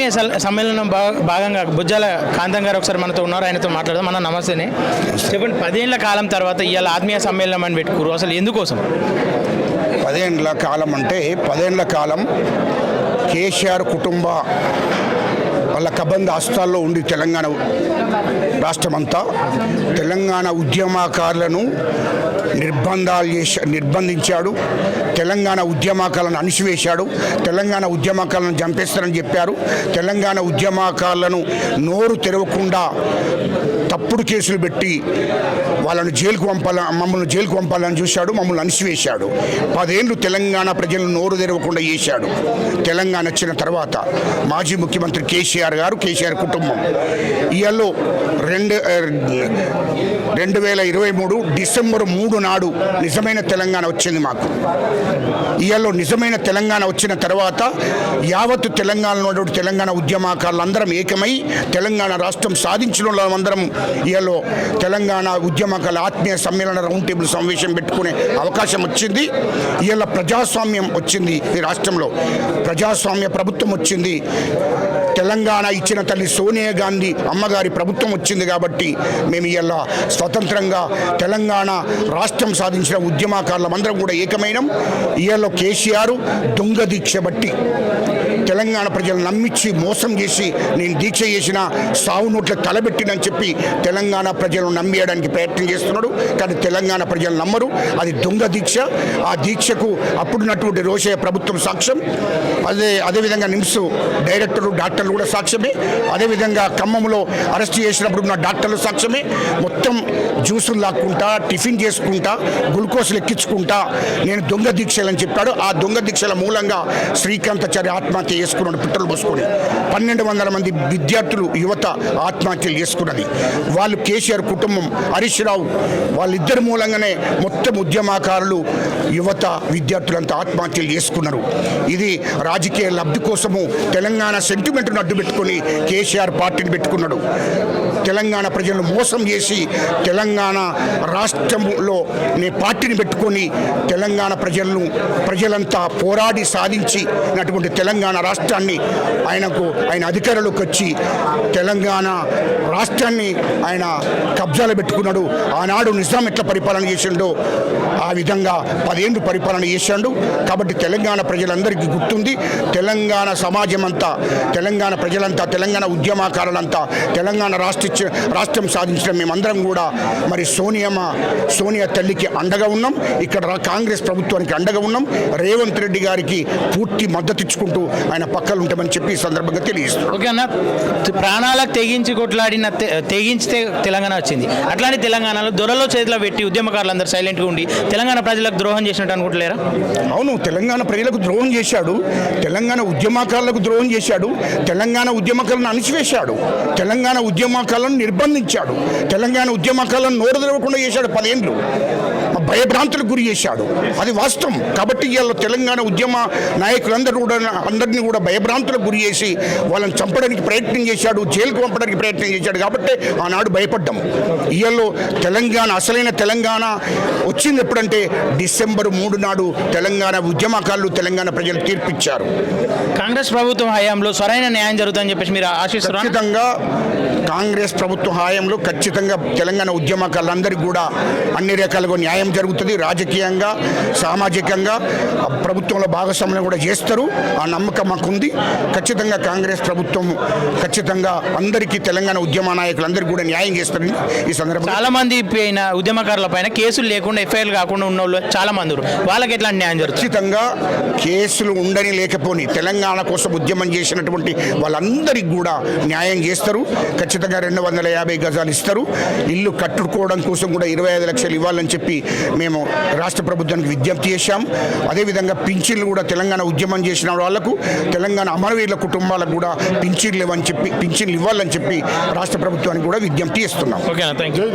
ఆత్మీయ సమ్మేళనం భాగంగా బుజ్జాల కాంతం గారు ఒకసారి మనతో ఉన్నారు, ఆయనతో మాట్లాడదాం. మన నమస్తేనే చెప్పండి, 10 ఏళ్ల కాలం తర్వాత ఇవాళ ఆత్మీయ సమ్మేళనం అని పెట్టుకురు, అసలు ఎందుకోసం? 10 ఏళ్ల కాలం అంటే 10 ఏళ్ల కాలం కేసీఆర్ కుటుంబ వాళ్ళ కబంధ హస్తాల్లో ఉండి తెలంగాణ రాష్ట్రమంతా తెలంగాణ ఉద్యమకారులను నిర్బంధించాడు. తెలంగాణ ఉద్యమకారులను అణిచివేశాడు. తెలంగాణ ఉద్యమకారులను చంపేస్తారని చెప్పారు. తెలంగాణ ఉద్యమకారులను నోరు తెరవకుండా తప్పుడు కేసులు పెట్టి వాళ్ళను మమ్మల్ని జైలుకు పంపాలని చూశాడు. మమ్మల్ని అణిచివేశాడు. 10 ఏళ్ళు తెలంగాణ ప్రజలను నోరు తెరవకుండా చేశాడు. తెలంగాణ వచ్చిన తర్వాత మాజీ ముఖ్యమంత్రి కేసీఆర్ గారు, కేసీఆర్ కుటుంబం ఇవాళ 2023 డిసెంబర్ 3 నాడు నిజమైన తెలంగాణ వచ్చింది మాకు. ఇవాళ నిజమైన తెలంగాణ వచ్చిన తర్వాత యావత్తు తెలంగాణలో తెలంగాణ ఉద్యమకారులందరం ఏకమై తెలంగాణ రాష్ట్రం సాధించిన వాళ్ళందరం ఇవాళ తెలంగాణ ఉద్యమకారుల ఆత్మీయ సమ్మేళన రౌండ్ టేబుల్ సమావేశం పెట్టుకునే అవకాశం వచ్చింది. ఇవాళ ప్రజాస్వామ్యం వచ్చింది. ఈ రాష్ట్రంలో ప్రజాస్వామ్య ప్రభుత్వం వచ్చింది. తెలంగాణ ఇచ్చిన తల్లి సోనియా గాంధీ అమ్మగారి ప్రభుత్వం వచ్చింది కాబట్టి మేము ఇలా స్వతంత్రంగా తెలంగాణ రాష్ట్రం సాధించిన ఉద్యమకారులందరం కూడా ఏకమైనం. ఇవాళ కేసీఆర్ దొంగ దీక్ష బట్టి తెలంగాణ ప్రజలు నమ్మించి మోసం చేసి నేను దీక్ష చేసిన సావు నోట్ల తలబెట్టినని చెప్పి తెలంగాణ ప్రజలను నమ్మేయడానికి ప్రయత్నం చేస్తున్నాడు. కానీ తెలంగాణ ప్రజలు నమ్మరు. అది దొంగ దీక్ష. ఆ దీక్షకు అప్పుడున్నటువంటి రోషయ్య ప్రభుత్వం సాక్ష్యం. అదేవిధంగా నిమ్స్ డైరెక్టర్లు డాక్టర్లు కూడా సాక్ష్యమే. అదేవిధంగా ఖమ్మంలో అరెస్ట్ చేసినప్పుడు ఉన్న డాక్టర్లు సాక్ష్యమే. మొత్తం జ్యూసులు లాక్కుంటా, టిఫిన్ చేసుకుంటా, గ్లూకోజులు ఎక్కించుకుంటా నేను దొంగ దీక్షలని చెప్పాడు. ఆ దొంగ దీక్షల మూలంగా శ్రీకాంతాచారి ఆత్మహత్య చేసుకున్నాడు. పెట్రోల్ పోసుకొని 1200 మంది విద్యార్థులు యువత ఆత్మహత్యలు చేసుకున్నది. వాళ్ళు కేసీఆర్ కుటుంబం, హరీష్ రావు వాళ్ళిద్దరి మూలంగానే మొత్తం ఉద్యమకారులు యువత విద్యార్థులంతా ఆత్మహత్యలు చేసుకున్నారు. ఇది రాజకీయ లబ్ధి కోసము తెలంగాణ సెంటిమెంట్ను అడ్డు పెట్టుకొని కేసీఆర్ పార్టీని పెట్టుకున్నాడు. తెలంగాణ ప్రజలను మోసం చేసి తెలంగాణ రాష్ట్రంలో పార్టీని పెట్టుకొని తెలంగాణ ప్రజలంతా పోరాడి సాధించినటువంటి తెలంగాణ రాష్ట్రాన్ని ఆయన అధికారంలోకి వచ్చి తెలంగాణ రాష్ట్రాన్ని ఆయన కబ్జాలు పెట్టుకున్నాడు. ఆనాడు నిజాం ఎట్లా పరిపాలన చేసిండో ఆ విధంగా 10 ఏళ్ళు పరిపాలన చేశాడు. కాబట్టి తెలంగాణ ప్రజలందరికీ గుర్తుంది. తెలంగాణ సమాజం అంతా, తెలంగాణ ప్రజలంతా, తెలంగాణ ఉద్యమకారులంతా తెలంగాణ రాష్ట్రం సాధించిన మేమందరం కూడా మరి సోనియా తల్లికి అండగా ఉన్నాం. ఇక్కడ కాంగ్రెస్ ప్రభుత్వానికి అండగా ఉన్నాం. రేవంత్ రెడ్డి గారికి పూర్తి మద్దతు ఇచ్చుకుంటూ ఆయన పక్కన ఉంటామని చెప్పి ఈ సందర్భంగా తెలియజేస్తున్నాం. ఓకే అన్న, ప్రాణాలకు తెగించితే తెలంగాణ వచ్చింది. అట్లాంటి తెలంగాణలో దొరలో చేతిలో పెట్టి ఉద్యమకారులందరూ సైలెంట్గా ఉండి తెలంగాణ ప్రజలకు ద్రోహం చేసినట్టు అనుకుంటలేరా? అవును, తెలంగాణ ప్రజలకు ద్రోహం చేశాడు. తెలంగాణ ఉద్యమకారులకు ద్రోహం చేశాడు. తెలంగాణ ఉద్యమకారులను అణిచివేశాడు. తెలంగాణ ఉద్యమకారులను నిర్బంధించాడు. తెలంగాణ ఉద్యమకారులను నోరు తెరవకుండా చేశాడు. 10 ఏళ్ళు భయభ్రాంతులకు గురి చేశాడు. అది వాస్తవం. కాబట్టి ఇవాళ తెలంగాణ ఉద్యమ అందరినీ కూడా భయభ్రాంతులకు గురి చేసి వాళ్ళని చంపడానికి ప్రయత్నం చేశాడు, జైలుకు పంపడానికి ప్రయత్నం చేశాడు. కాబట్టి ఆనాడు భయపడ్డాం. ఇవాళ తెలంగాణ అసలైన తెలంగాణ వచ్చింది ఎప్పుడంటే డిసెంబర్ 3 నాడు తెలంగాణ ఉద్యమకారులు తెలంగాణ ప్రజలు తీర్పిచ్చారు. కాంగ్రెస్ ప్రభుత్వం హయాంలో సరైన న్యాయం జరుగుతుందని చెప్పేసి మీరు ఆశిస్తున్నారు? ఖచ్చితంగా కాంగ్రెస్ ప్రభుత్వ హయాంలో ఖచ్చితంగా తెలంగాణ ఉద్యమకారులందరికీ కూడా అన్ని రకాలుగా న్యాయం జరుగుతుంది. రాజకీయంగా, సామాజికంగా ప్రభుత్వంలో భాగస్వామ్యం కూడా చేస్తారు. ఆ నమ్మకం మాకుంది. ఖచ్చితంగా కాంగ్రెస్ ప్రభుత్వం ఖచ్చితంగా అందరికీ తెలంగాణ ఉద్యమ నాయకులందరికీ కూడా న్యాయం చేస్తారని ఈ సందర్భంగా. చాలా మంది ఉద్యమకారుల పైన కేసులు లేకుండా ఎఫ్ఐఆర్ కాకుండా ఉన్న వాళ్ళు చాలా మంది, వాళ్ళకి ఎట్లాంటి న్యాయం జరుగుతుంది? ఖచ్చితంగా కేసులు ఉండని లేకపోని తెలంగాణ కోసం ఉద్యమం చేసినటువంటి వాళ్ళందరికీ కూడా న్యాయం చేస్తారు. ఖచ్చితంగా 250 గజాలు ఇస్తారు. ఇల్లు కట్టుకోవడం కోసం కూడా 25 లక్షలు ఇవ్వాలని చెప్పి మేము రాష్ట్ర ప్రభుత్వానికి విజ్ఞప్తి చేశాం. అదేవిధంగా పింఛన్లు కూడా తెలంగాణ ఉద్యమం చేసిన వాళ్లకు, తెలంగాణ అమరవీరుల కుటుంబాలకు కూడా పింఛన్లు ఇవ్వాలని చెప్పి రాష్ట్ర ప్రభుత్వానికి కూడా విజ్ఞప్తి చేస్తున్నాం. Okay, thank you.